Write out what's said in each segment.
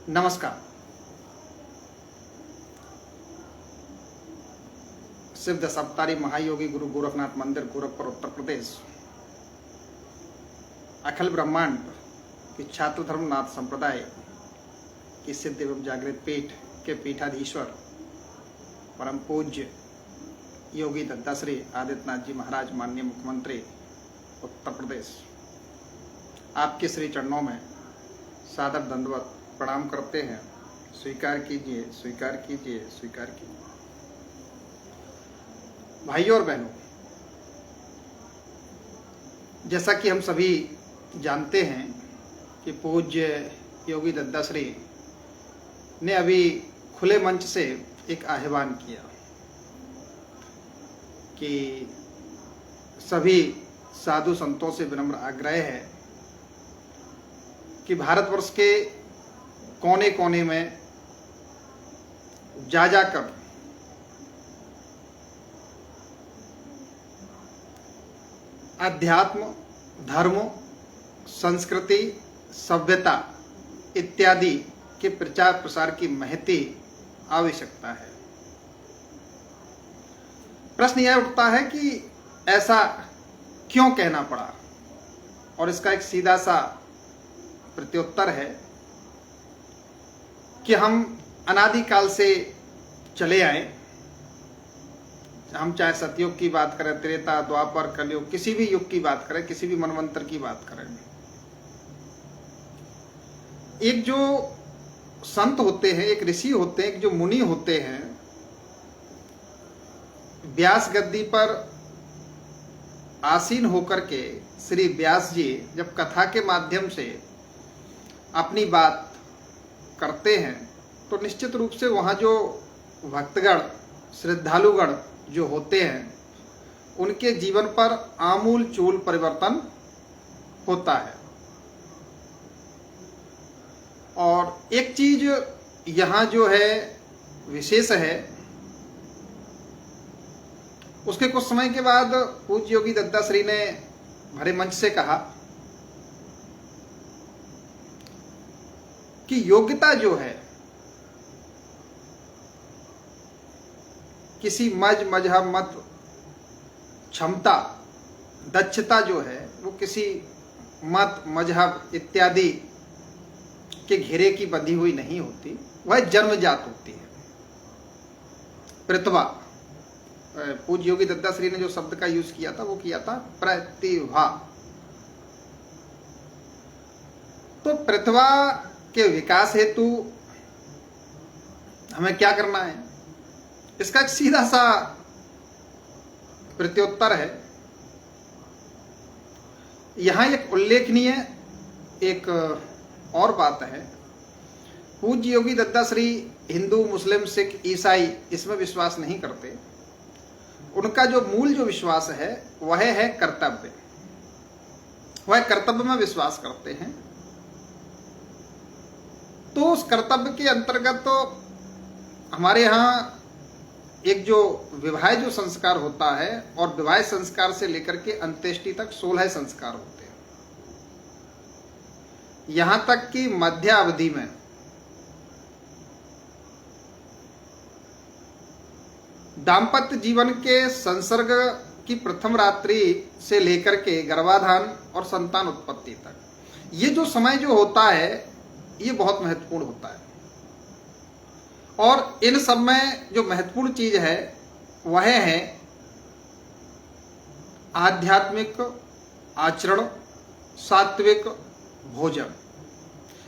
नमस्कार। शिव दशावतारी महायोगी गुरु गोरखनाथ मंदिर, गोरखपुर, उत्तर प्रदेश, अखिल ब्रह्मांड की छात्र धर्मनाथ संप्रदाय की सिद्ध एवं जागृत पीठ के पीठाधीश्वर परम पूज्य योगी दत्ताश्री आदित्यनाथ जी महाराज, माननीय मुख्यमंत्री उत्तर प्रदेश, आपके श्री चरणों में सादर दंडवत प्रणाम करते हैं। स्वीकार कीजिए, स्वीकार कीजिए, स्वीकार कीजिए। भाइयों और बहनों, जैसा कि हम सभी जानते हैं कि पूज्य योगी दत्ताश्री ने अभी खुले मंच से एक आह्वान किया कि सभी साधु संतों से विनम्र आग्रह है कि भारतवर्ष के कोने कोने में जा जाकर अध्यात्म, धर्म, संस्कृति, सभ्यता इत्यादि के प्रचार प्रसार की महती आवश्यकता है। प्रश्न यह उठता है कि ऐसा क्यों कहना पड़ा, और इसका एक सीधा सा प्रत्युत्तर है कि हम अनादिकाल से चले आए। हम चाहे सतयुग की बात करें, त्रेता, द्वापर, कलयुग, किसी भी युग की बात करें, किसी भी मनवंतर की बात करें, एक जो संत होते हैं, एक ऋषि होते हैं, एक जो मुनि होते हैं, व्यास गद्दी पर आसीन होकर के श्री व्यास जी जब कथा के माध्यम से अपनी बात करते हैं तो निश्चित रूप से वहाँ जो भक्तगण, श्रद्धालुगण जो होते हैं, उनके जीवन पर आमूल चूल परिवर्तन होता है। और एक चीज यहाँ जो है विशेष है, उसके कुछ समय के बाद पूज्य योगी दत्ताश्री ने भरे मंच से कहा कि योग्यता जो है, किसी मजहब, मत, क्षमता, दक्षता जो है वो किसी मत, मजहब इत्यादि के घेरे की बंधी हुई नहीं होती, वह जन्मजात होती है। प्रतिभा, पूज्य योगी दत्ताश्री ने जो शब्द का यूज किया था वो किया था प्रतिभा। तो प्रतिभा के विकास हेतु हमें क्या करना है, इसका एक सीधा सा प्रत्युत्तर है। यहां एक उल्लेखनीय एक और बात है। पूज्य योगी दत्ताश्री हिंदू, मुस्लिम, सिख, ईसाई इसमें विश्वास नहीं करते। उनका जो मूल जो विश्वास है वह है कर्तव्य। वह कर्तव्य में विश्वास करते हैं। तो उस कर्तव्य के अंतर्गत तो हमारे यहाँ एक जो विवाह जो संस्कार होता है, और विवाह संस्कार से लेकर के अंत्येष्टि तक 16 संस्कार होते हैं। यहां तक कि मध्य अवधि में दाम्पत्य जीवन के संसर्ग की प्रथम रात्रि से लेकर के गर्भाधान और संतान उत्पत्ति तक, ये जो समय जो होता है ये बहुत महत्वपूर्ण होता है। और इन सब में जो महत्वपूर्ण चीज है वह है आध्यात्मिक आचरण, सात्विक भोजन।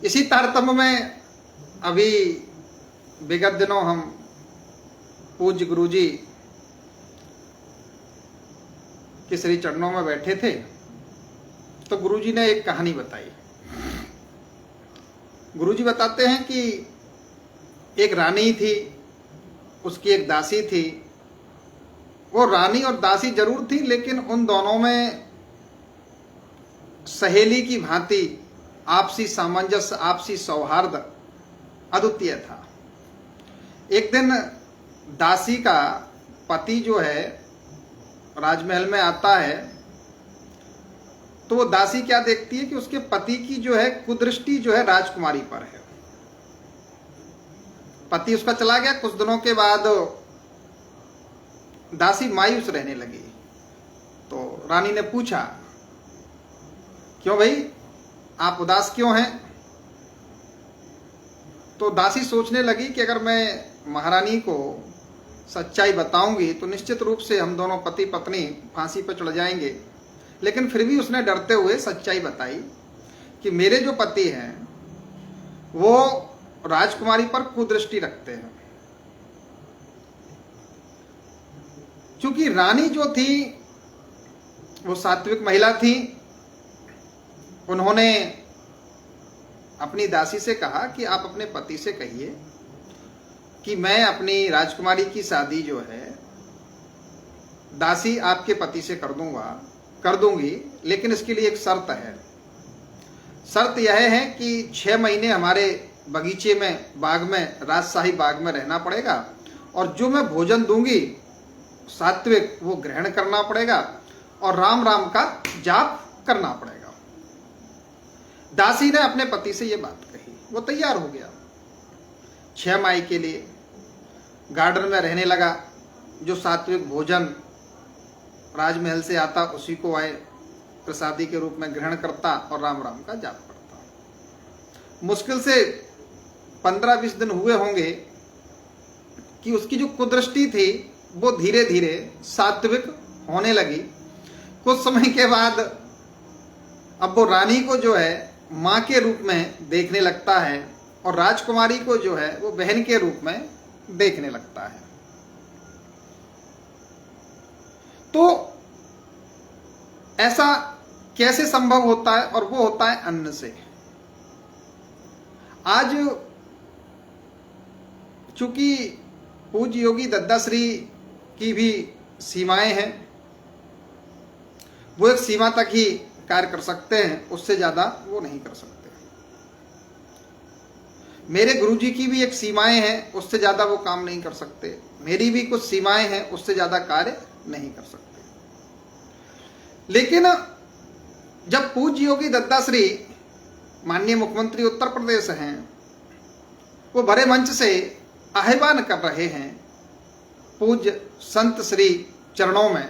इसी तारतम्य में अभी विगत दिनों हम पूज्य गुरुजी के श्री चरणों में बैठे थे, तो गुरुजी ने एक कहानी बताई। गुरुजी बताते हैं कि एक रानी थी, उसकी एक दासी थी। वो रानी और दासी जरूर थी, लेकिन उन दोनों में सहेली की भांति आपसी सामंजस्य, आपसी सौहार्द अद्वितीय था। एक दिन दासी का पति जो है राजमहल में आता है, तो वो दासी क्या देखती है कि उसके पति की जो है कुदृष्टि जो है राजकुमारी पर है। पति उसका चला गया। कुछ दिनों के बाद दासी मायूस रहने लगी। तो रानी ने पूछा, क्यों भाई आप उदास क्यों हैं? तो दासी सोचने लगी कि अगर मैं महारानी को सच्चाई बताऊंगी तो निश्चित रूप से हम दोनों पति पत्नी फांसी पर चढ़ जाएंगे। लेकिन फिर भी उसने डरते हुए सच्चाई बताई कि मेरे जो पति हैं वो राजकुमारी पर कुदृष्टि रखते हैं। क्योंकि रानी जो थी वो सात्विक महिला थी, उन्होंने अपनी दासी से कहा कि आप अपने पति से कहिए कि मैं अपनी राजकुमारी की शादी जो है दासी आपके पति से कर दूंगी, लेकिन इसके लिए एक शर्त है। शर्त यह है कि 6 महीने हमारे बगीचे में, बाग में, राजशाही बाग में रहना पड़ेगा और जो मैं भोजन दूंगी सात्विक वो ग्रहण करना पड़ेगा और राम राम का जाप करना पड़ेगा। दासी ने अपने पति से ये बात कही, वो तैयार हो गया। 6 माह के लिए गार्डन में रहने लगा। जो सात्विक भोजन राजमहल से आता उसी को आए प्रसादी के रूप में ग्रहण करता और राम राम का जाप करता। मुश्किल से 15-20 दिन हुए होंगे कि उसकी जो कुदृष्टि थी वो धीरे धीरे सात्विक होने लगी। कुछ समय के बाद अब वो रानी को जो है मां के रूप में देखने लगता है और राजकुमारी को जो है वो बहन के रूप में देखने लगता है। तो ऐसा कैसे संभव होता है? और वो होता है अन्न से। आज चूंकि पूज्य योगी दद्दाश्री की भी सीमाएं हैं, वो एक सीमा तक ही कार्य कर सकते हैं, उससे ज्यादा वो नहीं कर सकते। मेरे गुरुजी की भी एक सीमाएं हैं, उससे ज्यादा वो काम नहीं कर सकते। मेरी भी कुछ सीमाएं हैं, उससे ज्यादा कार्य नहीं कर सकते। लेकिन जब पूज्य योगी दद्दाश्री माननीय मुख्यमंत्री उत्तर प्रदेश हैं, वो बड़े मंच से आह्वान कर रहे हैं पूज्य संत श्री चरणों में,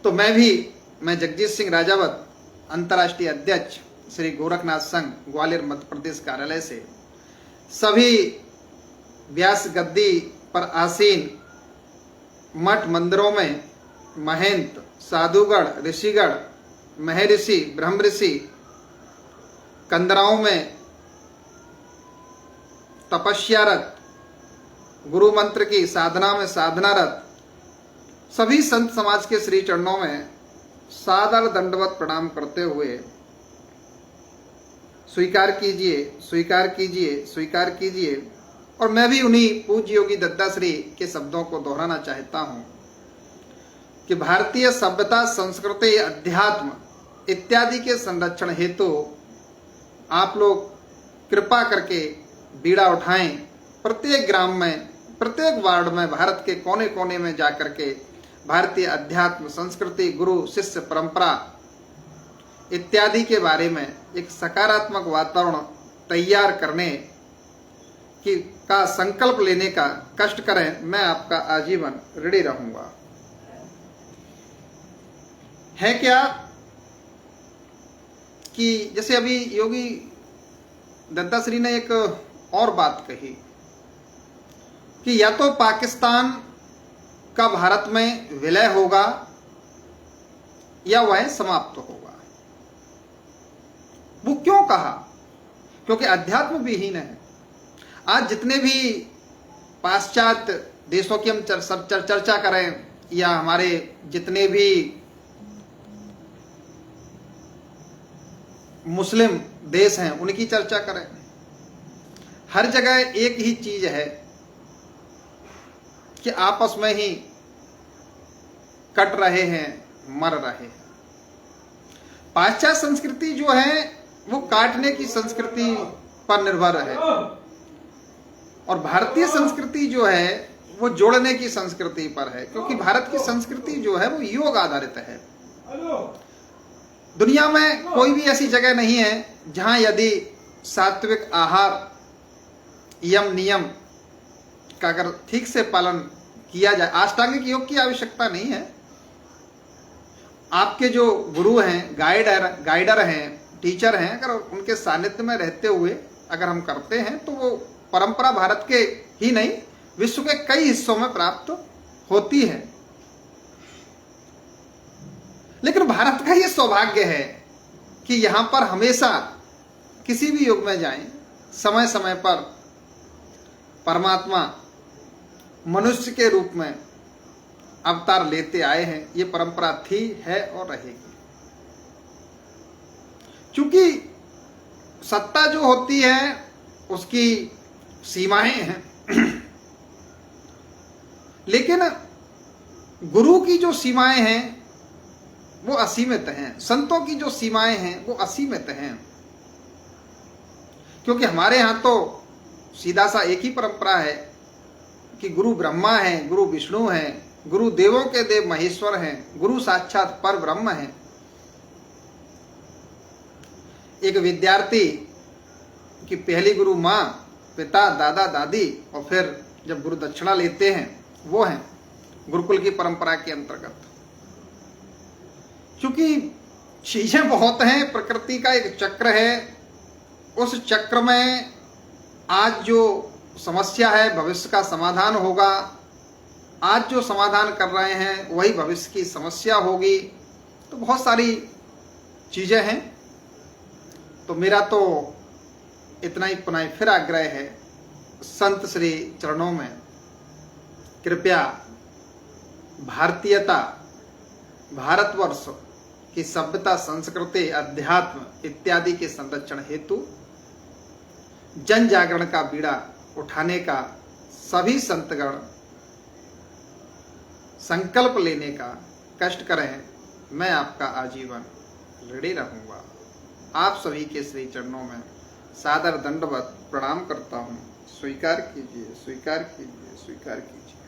तो मैं जगजीत सिंह राजावत, अंतर्राष्ट्रीय अध्यक्ष श्री गोरखनाथ संघ ग्वालियर मध्य प्रदेश कार्यालय से सभी व्यास गद्दी पर आसीन मठ मंदिरों में महंत, साधुगण, ऋषिगण, महर्षि, ब्रह्म ऋषि, कंदराओं में तपस्यारत, गुरु मंत्र की साधना में साधनारत सभी संत समाज के श्री चरणों में सादर दंडवत प्रणाम करते हुए स्वीकार कीजिए, स्वीकार कीजिए, स्वीकार कीजिए। और मैं भी उन्हीं पूज्य योगी दद्दाश्री के शब्दों को दोहराना चाहता हूं कि भारतीय सभ्यता, संस्कृति, अध्यात्म इत्यादि के संरक्षण हेतु आप लोग कृपा करके बीड़ा उठाएं। प्रत्येक ग्राम में, प्रत्येक वार्ड में, भारत के कोने कोने में जाकर के भारतीय अध्यात्म, संस्कृति, गुरु शिष्य परंपरा इत्यादि के बारे में एक सकारात्मक वातावरण तैयार करने का संकल्प लेने का कष्ट करें। मैं आपका आजीवन ऋणी रहूंगा। है क्या कि जैसे अभी योगी दद्दाश्री ने एक और बात कही कि या तो पाकिस्तान का भारत में विलय होगा या वह समाप्त होगा। वो क्यों कहा? क्योंकि अध्यात्म विहीन है। आज जितने भी पाश्चात्य देशों की हम चर्चा करें या हमारे जितने भी मुस्लिम देश हैं उनकी चर्चा करें, हर जगह एक ही चीज है कि आपस में ही कट रहे हैं, मर रहे हैं। पाश्चात्य संस्कृति जो है वो काटने की संस्कृति पर निर्भर है और भारतीय संस्कृति जो है वो जोड़ने की संस्कृति पर है, क्योंकि भारत की संस्कृति जो है वो योग आधारित है। दुनिया में कोई भी ऐसी जगह नहीं है जहां यदि सात्विक आहार यम नियम का अगर ठीक से पालन किया जाए, अष्टांगिक योग की आवश्यकता नहीं है। आपके जो गुरु हैं, गाइडर हैं, टीचर हैं, अगर उनके सानिध्य में रहते हुए अगर हम करते हैं तो वो परंपरा भारत के ही नहीं विश्व के कई हिस्सों में प्राप्त होती है। लेकिन भारत का ये सौभाग्य है कि यहां पर हमेशा किसी भी युग में जाएं, समय समय पर परमात्मा मनुष्य के रूप में अवतार लेते आए हैं। ये परंपरा थी, है और रहेगी। क्योंकि सत्ता जो होती है उसकी सीमाएं हैं, लेकिन गुरु की जो सीमाएं हैं वो असीमित हैं, संतों की जो सीमाएं हैं वो असीमित हैं। क्योंकि हमारे यहां तो सीधा सा एक ही परंपरा है कि गुरु ब्रह्मा है, गुरु विष्णु है, गुरु देवों के देव महेश्वर हैं, गुरु साक्षात पर ब्रह्म है। एक विद्यार्थी की पहली गुरु माँ, पिता, दादा, दादी और फिर जब गुरु दक्षिणा लेते हैं वो हैं गुरुकुल की परंपरा के अंतर्गत। क्योंकि चीजें बहुत हैं, प्रकृति का एक चक्र है, उस चक्र में आज जो समस्या है भविष्य का समाधान होगा, आज जो समाधान कर रहे हैं वही भविष्य की समस्या होगी। तो बहुत सारी चीजें हैं। तो मेरा तो इतना ही पुनः फिर आग्रह है, संत श्री चरणों में कृपया भारतीयता, भारतवर्ष की सभ्यता, संस्कृति, अध्यात्म इत्यादि के संरक्षण हेतु जन जागरण का बीड़ा उठाने का सभी संतगण संकल्प लेने का कष्ट करें। मैं आपका आजीवन ऋणी रहूंगा। आप सभी के श्री चरणों में सादर दंडवत प्रणाम करता हूं। स्वीकार कीजिए, स्वीकार कीजिए, स्वीकार कीजिए।